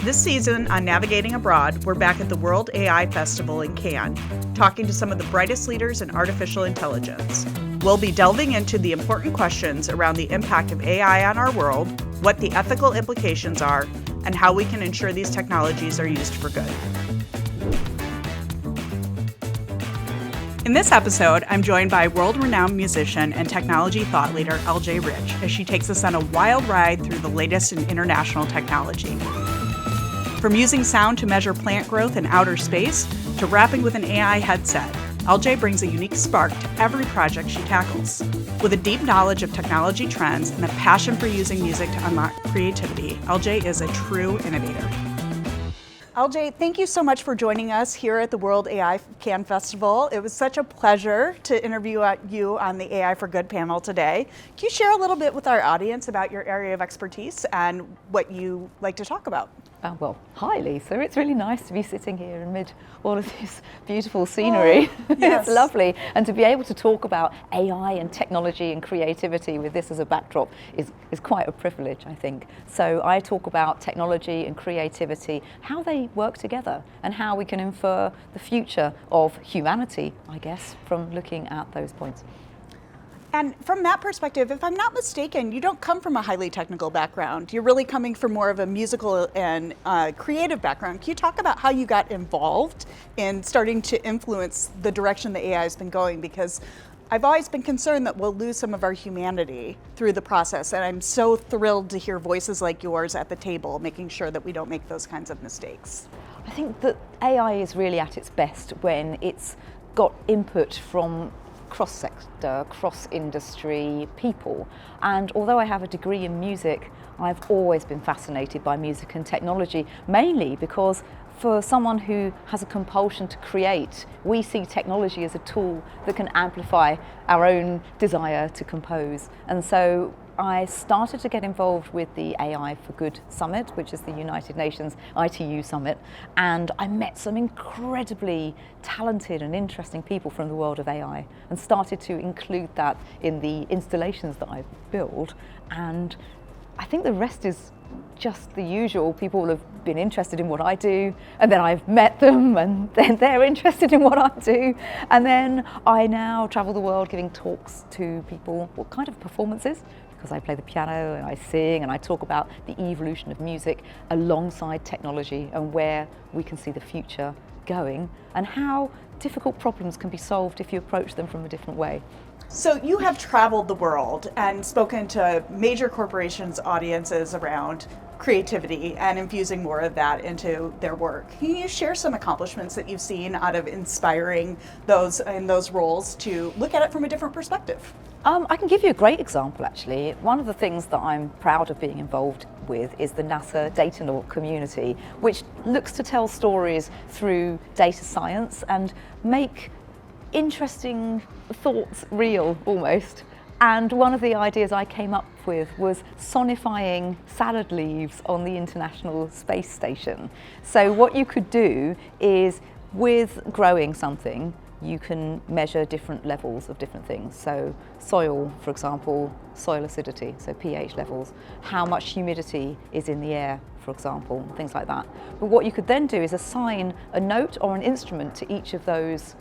This season on Navigating Abroad, we're back at the World AI Festival in Cannes, talking to some of the brightest leaders in artificial intelligence. We'll be delving into the important questions around the impact of AI on our world, what the ethical implications are, and how we can ensure these technologies are used for good. In this episode, I'm joined by world-renowned musician and technology thought leader LJ Rich as she takes us on a wild ride through the latest in international technology. From using sound to measure plant growth in outer space to rapping with an AI headset, LJ brings a unique spark to every project she tackles. With a deep knowledge of technology trends and a passion for using music to unlock creativity, LJ is a true innovator. LJ, thank you so much for joining us here at the World AI Cannes Festival. It was such a pleasure to interview you on the AI for Good panel today. Can you share a little bit with our audience about your area of expertise and what you like to talk about? Well, hi Lisa, it's really nice to be sitting here amid all of this beautiful scenery. Oh, yes. It's lovely, and to be able to talk about AI and technology and creativity with this as a backdrop is quite a privilege, I think. So I talk about technology and creativity, how they work together, and how we can infer the future of humanity, I guess, from looking at those points. And from that perspective, if I'm not mistaken, you don't come from a highly technical background. You're really coming from more of a musical and creative background. Can you talk about how you got involved in starting to influence the direction the AI has been going? Because I've always been concerned that we'll lose some of our humanity through the process. And I'm so thrilled to hear voices like yours at the table, making sure that we don't make those kinds of mistakes. I think that AI is really at its best when it's got input from cross-sector, cross-industry people. And although I have a degree in music, I've always been fascinated by music and technology, mainly because for someone who has a compulsion to create, we see technology as a tool that can amplify our own desire to compose. And so I started to get involved with the AI for Good Summit, which is the United Nations ITU Summit, and I met some incredibly talented and interesting people from the world of AI and started to include that in the installations that I build. And I think the rest is just the usual. People have been interested in what I do, and then I've met them, and then they're interested in what I do. And then I now travel the world giving talks to people, what kind of performances, because I play the piano and I sing and I talk about the evolution of music alongside technology and where we can see the future going and how difficult problems can be solved if you approach them from a different way. So you have traveled the world and spoken to major corporations' audiences around creativity and infusing more of that into their work. Can you share some accomplishments that you've seen out of inspiring those in those roles to look at it from a different perspective? I can give you a great example, actually. One of the things that I'm proud of being involved with is the NASA Datanaut community, which looks to tell stories through data science and make interesting thoughts real, almost. And one of the ideas I came up with was sonifying salad leaves on the International Space Station. So what you could do is, with growing something, you can measure different levels of different things. So soil, for example, soil acidity, so pH levels, how much humidity is in the air, for example, things like that. But what you could then do is assign a note or an instrument to each of those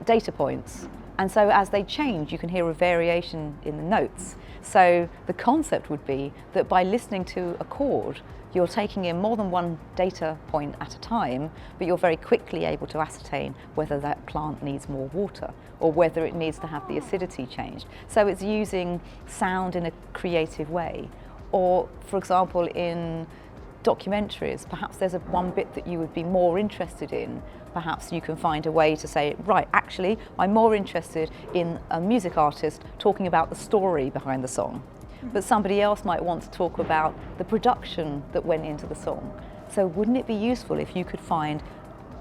data points. And so as they change, you can hear a variation in the notes. So the concept would be that by listening to a chord, you're taking in more than one data point at a time, but you're very quickly able to ascertain whether that plant needs more water or whether it needs to have the acidity changed. So it's using sound in a creative way. Or, for example, in documentaries, perhaps there's one bit that you would be more interested in. Perhaps you can find a way to say, right, actually, I'm more interested in a music artist talking about the story behind the song. But somebody else might want to talk about the production that went into the song. So wouldn't it be useful if you could find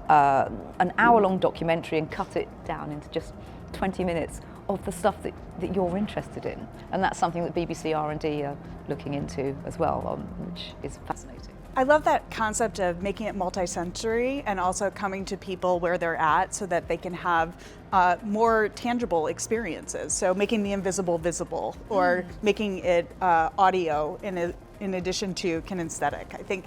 an hour-long documentary and cut it down into just 20 minutes of the stuff that you're interested in? And that's something that BBC R&D are looking into as well, which is fascinating. I love that concept of making it multi-sensory and also coming to people where they're at so that they can have more tangible experiences. So making the invisible visible, or making it audio in addition to kinesthetic. I think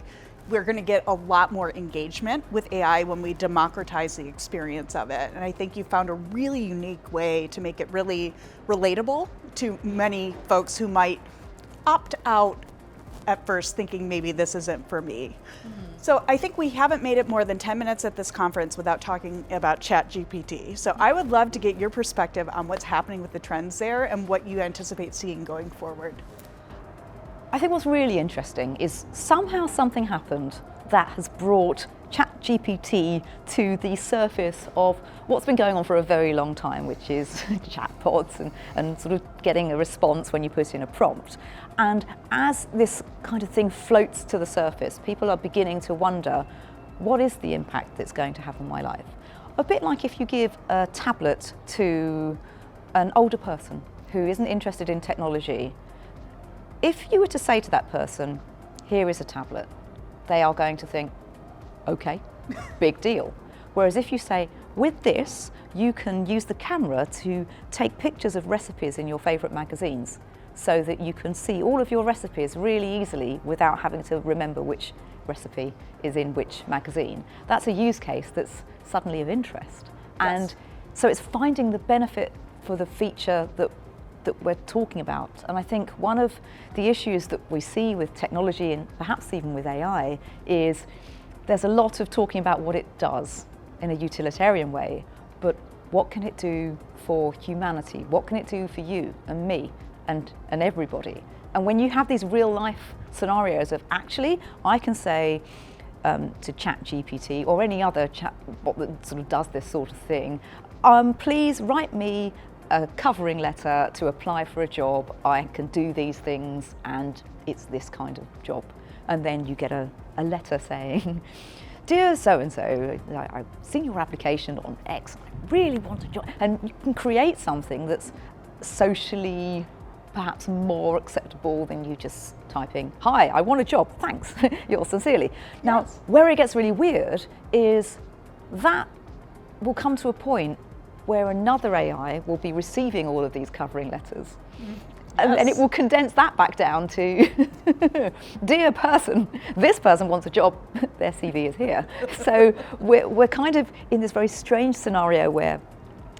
we're going to get a lot more engagement with AI when we democratize the experience of it. And I think you found a really unique way to make it really relatable to many folks who might opt out at first thinking maybe this isn't for me. So I think we haven't made it more than 10 minutes at this conference without talking about ChatGPT. So I would love to get your perspective on what's happening with the trends there and what you anticipate seeing going forward. I think what's really interesting is somehow something happened that has brought ChatGPT to the surface of what's been going on for a very long time, which is chatbots and sort of getting a response when you put in a prompt. And as this kind of thing floats to the surface, people are beginning to wonder, what is the impact it's going to have on my life? A bit like if you give a tablet to an older person who isn't interested in technology. If you were to say to that person, here is a tablet, they are going to think, okay, big deal. Whereas if you say, with this, you can use the camera to take pictures of recipes in your favorite magazines so that you can see all of your recipes really easily without having to remember which recipe is in which magazine. That's a use case that's suddenly of interest. Yes. And so it's finding the benefit for the feature that we're talking about. And I think one of the issues that we see with technology and perhaps even with AI is there's a lot of talking about what it does in a utilitarian way, but what can it do for humanity? What can it do for you and me and everybody? And when you have these real life scenarios of actually, I can say to ChatGPT or any other chatbot that sort of does this sort of thing, please write me a covering letter to apply for a job. I can do these things and it's this kind of job. And then you get a letter saying, dear so-and-so, I've seen your application on X, I really want a job. And you can create something that's socially perhaps more acceptable than you just typing, hi, I want a job, thanks, yours sincerely. Now, Yes. where it gets really weird is that will come to a point where another AI will be receiving all of these covering letters. And it will condense that back down to, dear person, this person wants a job, their CV is here. So we're kind of in this very strange scenario where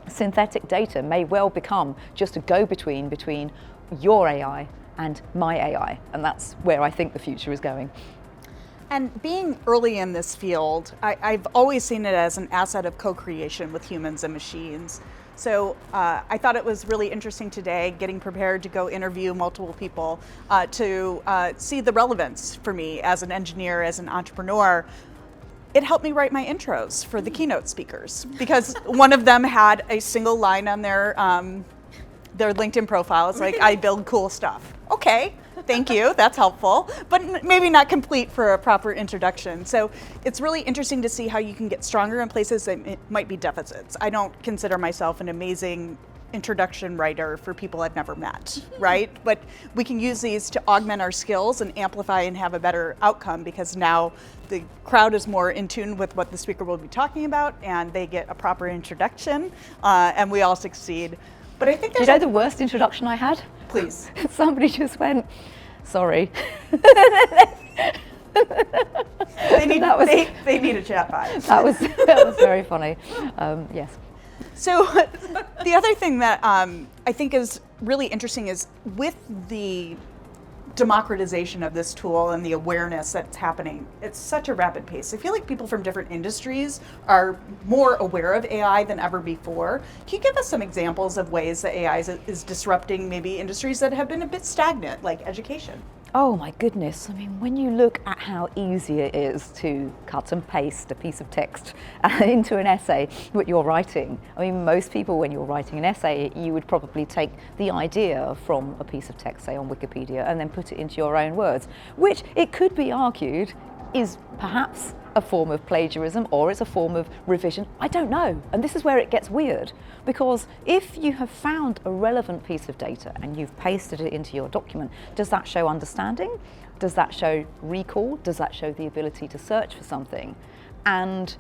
synthetic data may well become just a go-between between your AI and my AI. And that's where I think the future is going. And being early in this field, I've always seen it as an asset of co-creation with humans and machines. So I thought it was really interesting today, getting prepared to go interview multiple people, to see the relevance for me as an engineer, as an entrepreneur. It helped me write my intros for the keynote speakers because one of them had a single line on their LinkedIn profile. It's like, I build cool stuff. Okay. Thank you, that's helpful, but maybe not complete for a proper introduction. So it's really interesting to see how you can get stronger in places that might be deficits. I don't consider myself an amazing introduction writer for people I've never met, right? But we can use these to augment our skills and amplify and have a better outcome because now the crowd is more in tune with what the speaker will be talking about and they get a proper introduction and we all succeed. But I think Do you know the worst introduction I had? Please. Somebody just went, sorry. They need a chat bot. That was very funny. Yes. So the other thing that I think is really interesting is with the democratization of this tool and the awareness that's happening, it's such a rapid pace. I feel like people from different industries are more aware of AI than ever before. Can you give us some examples of ways that AI is disrupting maybe industries that have been a bit stagnant, like education? Oh my goodness, I mean, when you look at how easy it is to cut and paste a piece of text into an essay that you're writing, I mean, most people when you're writing an essay, you would probably take the idea from a piece of text, say on Wikipedia, and then put it into your own words, which it could be argued is perhaps a form of plagiarism or it's a form of revision. I don't know. And this is where it gets weird, because if you have found a relevant piece of data and you've pasted it into your document, does that show understanding? Does that show recall? Does that show the ability to search for something? And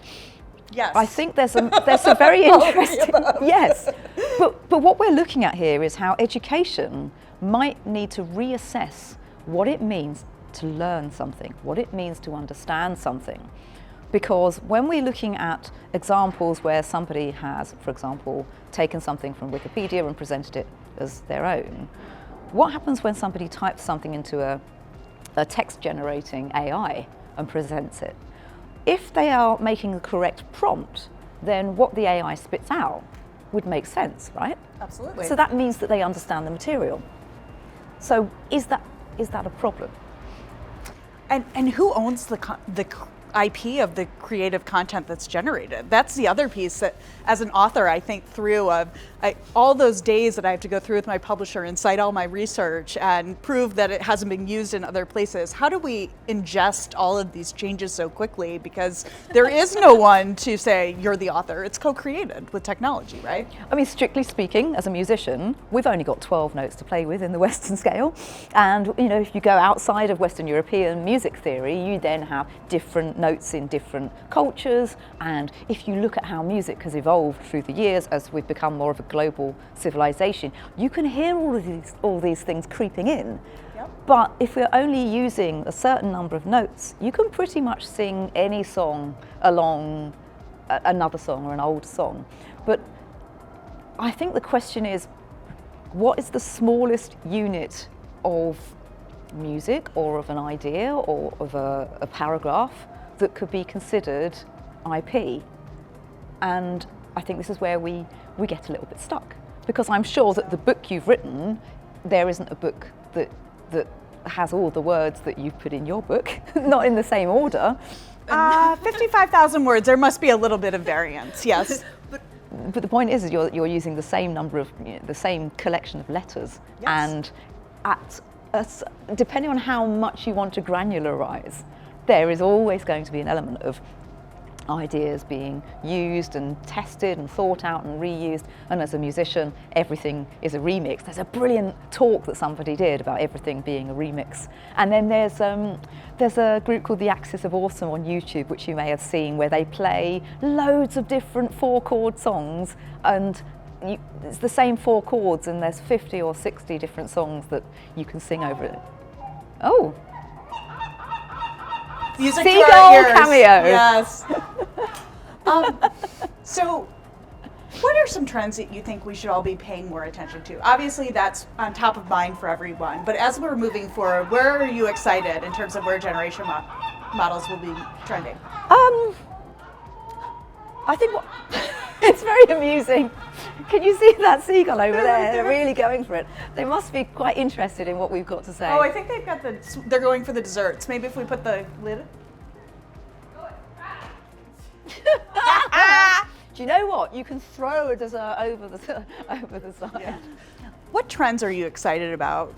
yes. I think there's some very interesting, yes. But what we're looking at here is how education might need to reassess what it means to learn something, what it means to understand something. Because when we're looking at examples where somebody has, for example, taken something from Wikipedia and presented it as their own, what happens when somebody types something into a text generating AI and presents it? If they are making the correct prompt, then what the AI spits out would make sense, right? Absolutely. So that means that they understand the material. So is that a problem? And who owns the IP of the creative content that's generated? That's the other piece that, as an author, I think through all those days that I have to go through with my publisher and cite all my research and prove that it hasn't been used in other places. How do we ingest all of these changes so quickly? Because there is no one to say, you're the author. It's co-created with technology, right? I mean, strictly speaking, as a musician, we've only got 12 notes to play with in the Western scale. And if you go outside of Western European music theory, you then have different notes in different cultures. And if you look at how music has evolved through the years as we've become more of a global civilization, you can hear all these things creeping in. Yep. But if we're only using a certain number of notes, you can pretty much sing any song along another song or an old song. But I think the question is, what is the smallest unit of music or of an idea or of a paragraph that could be considered IP? And I think this is where we get a little bit stuck, because I'm sure that the book you've written, there isn't a book that has all the words that you've put in your book, not in the same order. 55,000 words, there must be a little bit of variance, yes. But the point is you're using the same number of, the same collection of letters. Yes. And depending on how much you want to granularize, there is always going to be an element of ideas being used and tested and thought out and reused. And as a musician, everything is a remix. There's a brilliant talk that somebody did about everything being a remix. And then there's a group called The Axis of Awesome on YouTube, which you may have seen, where they play loads of different 4-chord songs, and it's the same 4 chords, and there's 50 or 60 different songs that you can sing over it. Oh, Music Seagull to our ears. cameo. Yes. So, what are some trends that you think we should all be paying more attention to? Obviously, that's on top of mind for everyone. But as we're moving forward, where are you excited in terms of where generation models will be trending? I think it's very amusing. Can you see that seagull over there? They're really going for it. They must be quite interested in what we've got to say. Oh, I think they're going for the desserts. Maybe if we put the lid. Do you know what? You can throw a dessert over the side. Yeah. What trends are you excited about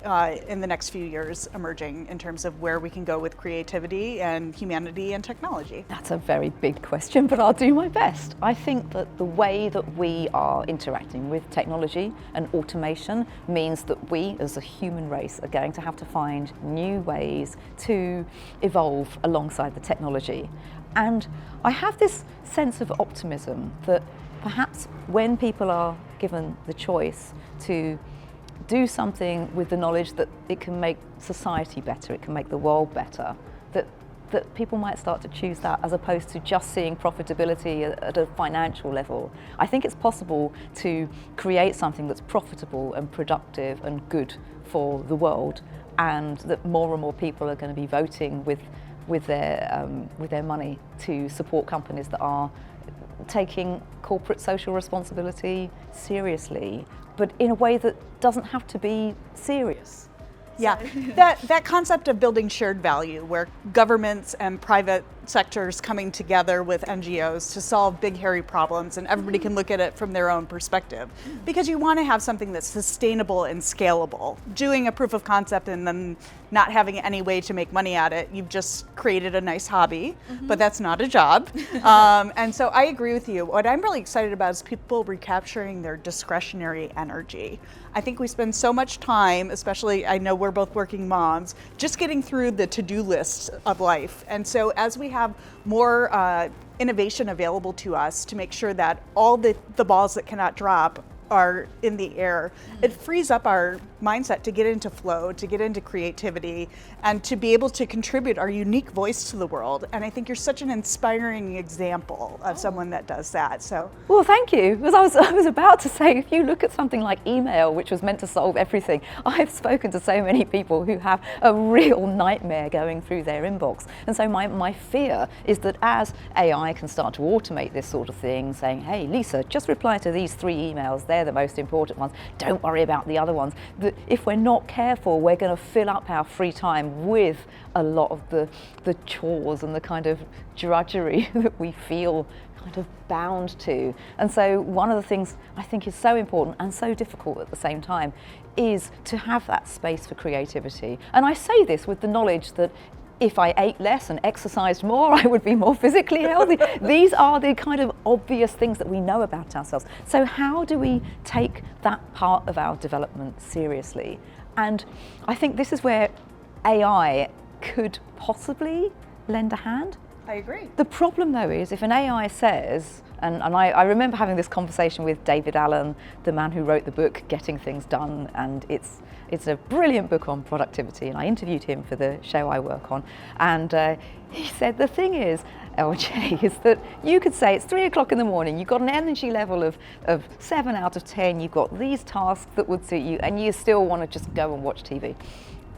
in the next few years emerging in terms of where we can go with creativity and humanity and technology? That's a very big question, but I'll do my best. I think that the way that we are interacting with technology and automation means that we as a human race are going to have to find new ways to evolve alongside the technology. And I have this sense of optimism that perhaps when people are given the choice to do something with the knowledge that it can make society better, it can make the world better, that people might start to choose that as opposed to just seeing profitability at a financial level. I think it's possible to create something that's profitable and productive and good for the world, and that more and more people are going to be voting with their money to support companies that are taking corporate social responsibility seriously, but in a way that doesn't have to be serious. Yeah, that concept of building shared value, where governments and private sectors coming together with NGOs to solve big, hairy problems, and everybody can look at it from their own perspective. Because you want to have something that's sustainable and scalable. Doing a proof of concept and then not having any way to make money at it, you've just created a nice hobby, but that's not a job. And so I agree with you. What I'm really excited about is people recapturing their discretionary energy. I think we spend so much time, especially I know we're both working moms, just getting through the to-do list of life. And so as we have more innovation available to us to make sure that all the balls that cannot drop are in the air, it frees up our mindset to get into flow, to get into creativity, and to be able to contribute our unique voice to the world. And I think you're such an inspiring example of someone that does that. So, well, thank you. Because I was about to say, if you look at something like email, which was meant to solve everything, I've spoken to so many people who have a real nightmare going through their inbox. And so my fear is that as AI can start to automate this sort of thing, saying, hey, Lisa, just reply to these 3 emails, they're the most important ones, don't worry about the other ones, that if we're not careful, we're going to fill up our free time with a lot of the chores and the kind of drudgery that we feel kind of bound to. And so one of the things I think is so important and so difficult at the same time is to have that space for creativity. And I say this with the knowledge that if I ate less and exercised more, I would be more physically healthy. These are the kind of obvious things that we know about ourselves. So how do we take that part of our development seriously? And I think this is where AI could possibly lend a hand. I agree. The problem though is if an AI says, and I remember having this conversation with David Allen, the man who wrote the book Getting Things Done, and it's a brilliant book on productivity, and I interviewed him for the show I work on, and he said the thing is, LJ, is that you could say it's 3 o'clock in the morning, you've got an energy level of 7 out of 10, you've got these tasks that would suit you, and you still want to just go and watch TV.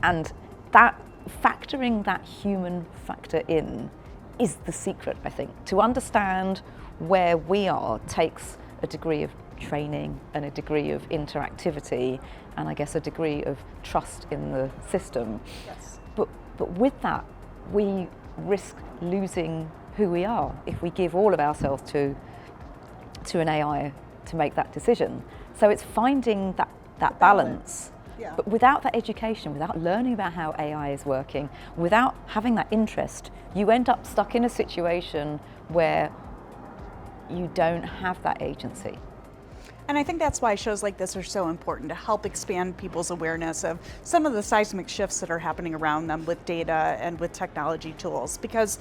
And that factoring that human factor in is the secret, I think. To understand where we are takes a degree of training and a degree of interactivity and I guess a degree of trust in the system. Yes. But with that, we risk losing who we are if we give all of ourselves to an AI to make that decision. So it's finding that balance. Yeah. But without that education, without learning about how AI is working, without having that interest, you end up stuck in a situation where you don't have that agency. And I think that's why shows like this are so important, to help expand people's awareness of some of the seismic shifts that are happening around them with data and with technology tools. Because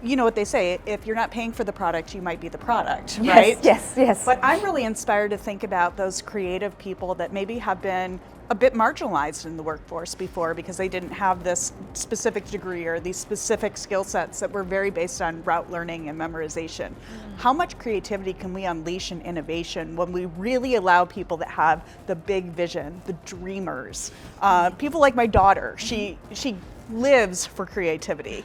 you know what they say, if you're not paying for the product, you might be the product, right? Yes. But I'm really inspired to think about those creative people that maybe have been a bit marginalized in the workforce before because they didn't have this specific degree or these specific skill sets that were very based on route learning and memorization. How much creativity can we unleash in innovation when we really allow people that have the big vision, the dreamers? People like my daughter, she lives for creativity.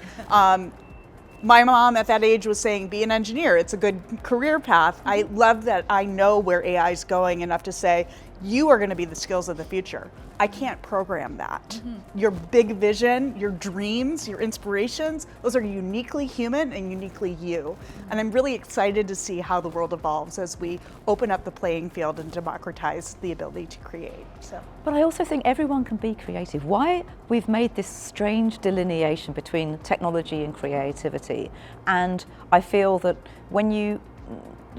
My mom at that age was saying, be an engineer, it's a good career path. I love that I know where AI is going enough to say, you are gonna be the skills of the future. I can't program that. Your big vision, your dreams, your inspirations, those are uniquely human and uniquely you. And I'm really excited to see how the world evolves as we open up the playing field and democratize the ability to create. So. But I also think everyone can be creative. Why we've made this strange delineation between technology and creativity. And I feel that when you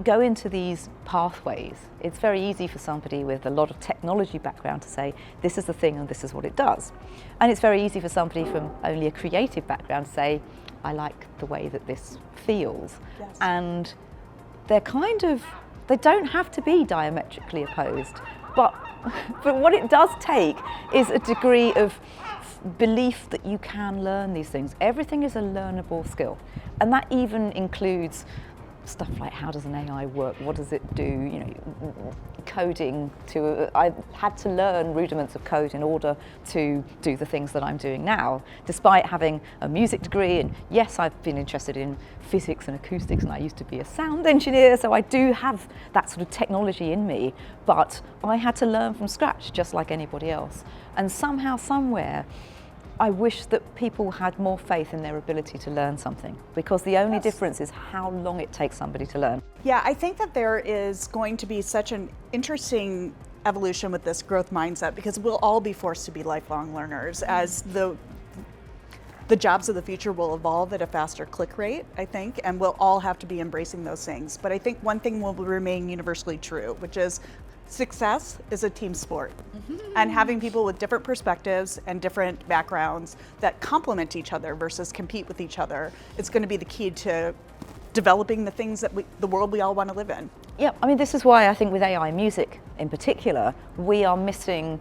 go into these pathways, it's very easy for somebody with a lot of technology background to say, this is the thing and this is what it does. And it's very easy for somebody from only a creative background to say, I like the way that this feels. Yes. And they're they don't have to be diametrically opposed, but what it does take is a degree of belief that you can learn these things. Everything is a learnable skill, and that even includes stuff like how does an AI work, what does it do, you know, coding. I had to learn rudiments of code in order to do the things that I'm doing now, despite having a music degree, and yes, I've been interested in physics and acoustics, and I used to be a sound engineer, so I do have that sort of technology in me, but I had to learn from scratch just like anybody else. And somehow, somewhere, I wish that people had more faith in their ability to learn something, because the only difference is how long it takes somebody to learn. Yeah, I think that there is going to be such an interesting evolution with this growth mindset, because we'll all be forced to be lifelong learners as the jobs of the future will evolve at a faster click rate, I think, and we'll all have to be embracing those things. But I think one thing will remain universally true, which is success is a team sport. And having people with different perspectives and different backgrounds that complement each other versus compete with each other is going to be the key to developing the things that the world we all want to live in. Yeah, I mean, this is why I think with AI music in particular, we're missing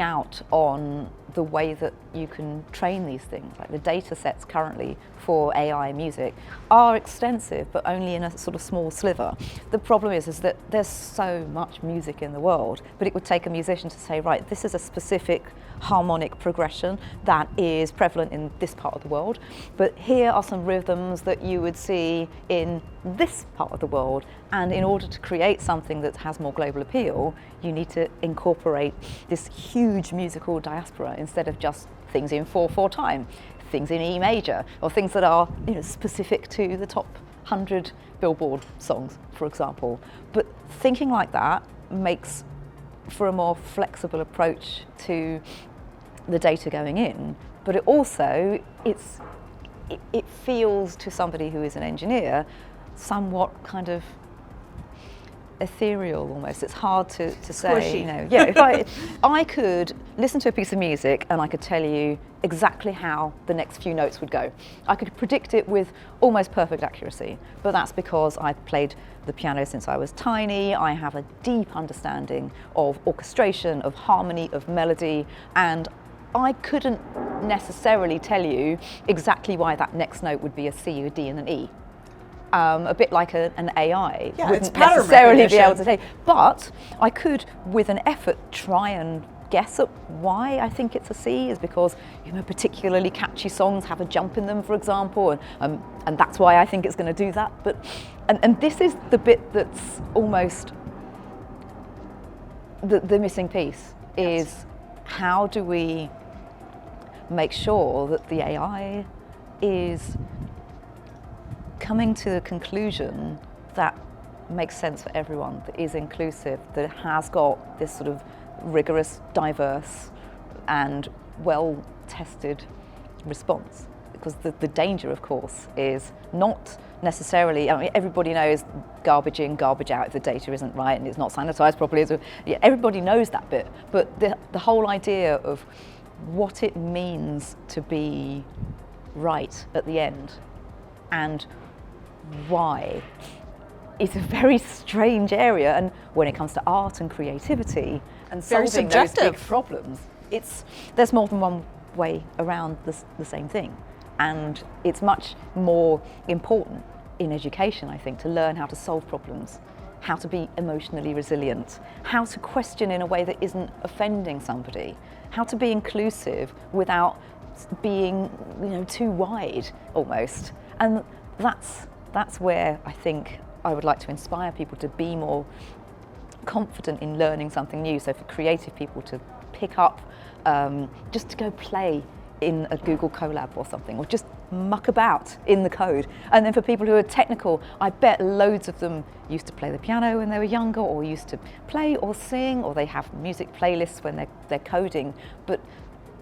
out on the way that you can train these things. Like the data sets currently for AI music are extensive, but only in a sort of small sliver. The problem is that there's so much music in the world, but it would take a musician to say, right, this is a specific harmonic progression that is prevalent in this part of the world, but here are some rhythms that you would see in this part of the world, and in order to create something that has more global appeal, you need to incorporate this huge musical diaspora instead of just things in 4/4 time, things in E major, or things that are, you know, specific to the top 100 Billboard songs, for example. But thinking like that makes for a more flexible approach to the data going in, but it feels to somebody who is an engineer somewhat kind of ethereal almost. It's hard to say, Squishy. you know. Yeah, if I could listen to a piece of music and I could tell you exactly how the next few notes would go. I could predict it with almost perfect accuracy, but that's because I've played the piano since I was tiny. I have a deep understanding of orchestration, of harmony, of melody, and I couldn't necessarily tell you exactly why that next note would be a C, a D, and an E. A bit like an AI wouldn't necessarily be able to say, but I could, with an effort, try and guess at why I think it's a C. Is because, you know, particularly catchy songs have a jump in them, for example, and that's why I think it's going to do that. But and this is the bit that's almost the missing piece. Yes. Is how do we make sure that the AI is coming to a conclusion that makes sense for everyone, that is inclusive, that has got this sort of rigorous, diverse and well-tested response. Because the danger, of course, is not necessarily, I mean, everybody knows garbage in, garbage out if the data isn't right and it's not sanitized properly. So, yeah, everybody knows that bit, but the whole idea of what it means to be right at the end and why is a very strange area. And when it comes to art and creativity and Very solving those subjective. big problems, there's more than one way around the same thing. And it's much more important in education, I think, to learn how to solve problems, how to be emotionally resilient, how to question in a way that isn't offending somebody, how to be inclusive without being, you know, too wide almost. And that's where I think I would like to inspire people to be more confident in learning something new. So for creative people to pick up, just to go play in a Google Colab or something, or just muck about in the code. And then for people who are technical, I bet loads of them used to play the piano when they were younger, or used to play or sing, or they have music playlists when they're coding. But,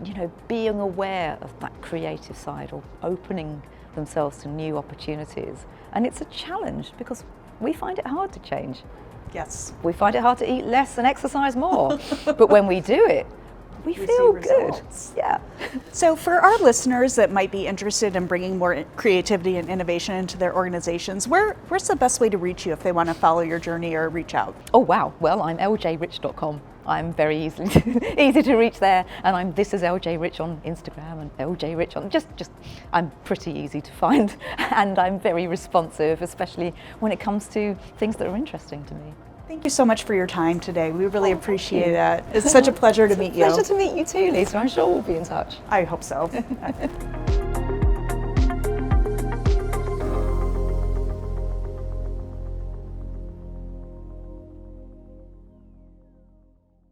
you know, being aware of that creative side, or opening themselves to new opportunities. And it's a challenge because we find it hard to change. Yes. We find it hard to eat less and exercise more. But when we do it, we feel see good. results. Yeah. So for our listeners that might be interested in bringing more creativity and innovation into their organizations, where's the best way to reach you if they want to follow your journey or reach out? Oh wow, well, I'm ljrich.com. I'm very easy to reach there, and this is LJ Rich on Instagram and LJ Rich on just I'm pretty easy to find, and I'm very responsive, especially when it comes to things that are interesting to me. Thank you so much for your time today. We really appreciate it. It's such a pleasure to meet you. Pleasure to meet you too, Lisa. I'm sure we'll be in touch. I hope so.